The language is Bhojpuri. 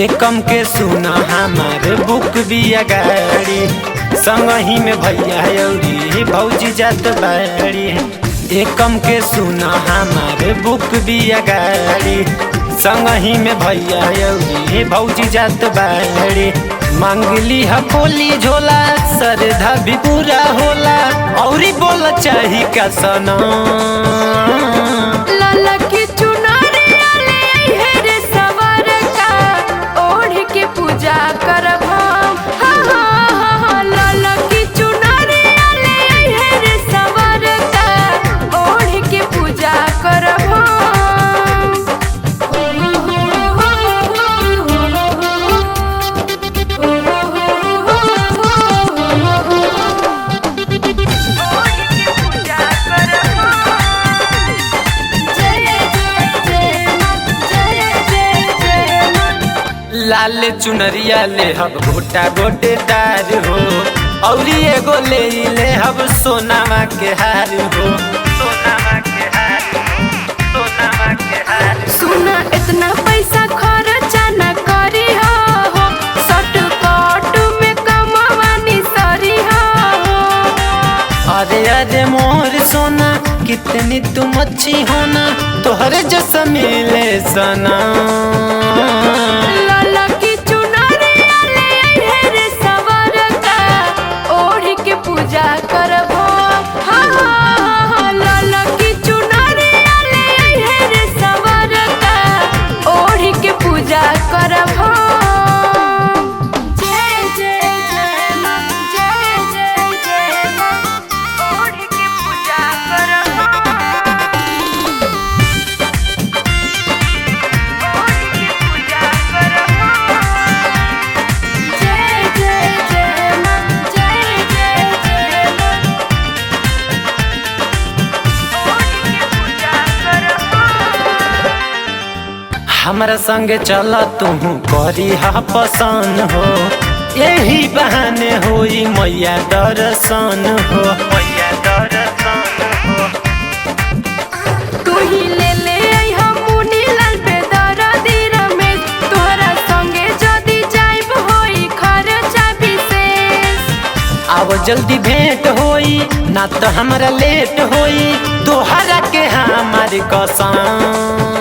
एकम के सुना हमारे बुक बिया गाड़ी, संगही में भैया अउरी भौजी जात बाड़ी। एकम के सुना हमारे बुक बिया गाड़ी, संगही में भैया अउरी भौजी जात बाड़ी। मांगली हकोली झोला सरधा भी पूरा होला, औरी बोल चाही का सना लाला की चुनरिया ले आई है रे सवर का, ओढ़ के पूजा करब हम। हाँ हाँ हाँ हाँ, लाला की चुनरिया ले आई है रे सवर का, ओढ़ के पूजा करब हम। लाल चुनरिया ले हब गोटा गोटेदार हो, औरी एगो ले हब सोनामा के हार हो। सोनामा के हार हो, सोनामा के हार। सुना इतना पैसा खर्चा न करी हो, शॉर्टकट में कमावानी सरी हो। अरे अरे मोर सोना कितनी तुम अच्छी होना, तोहरे जैसा मिले सना। लाला की चुनरिया ले आई है रे सवर का, ओढ़ के पूजा करब हम। हाँ हाँ हाँ हाँ, लाला की चुनरिया ले आई है रे सवर का, ओढ़ के पूजा करब हम। जय जय जय माँ, जय जय जय माँ, ओढ़ के पूजा करब हम। हमरा संगे चला तू करी हा पसंद हो, यही बहाने होई मैया दर्शन हो। मैया दर्शन हो। तू ही ले आई हम मुनीलाल पे दरदी रमेश, तोहरा संगे जदी जाइब होई खर्चा विशेष। अब जल्दी भेंट होई ना तो हमरा लेट होई, तोहरा के हमारी कसम।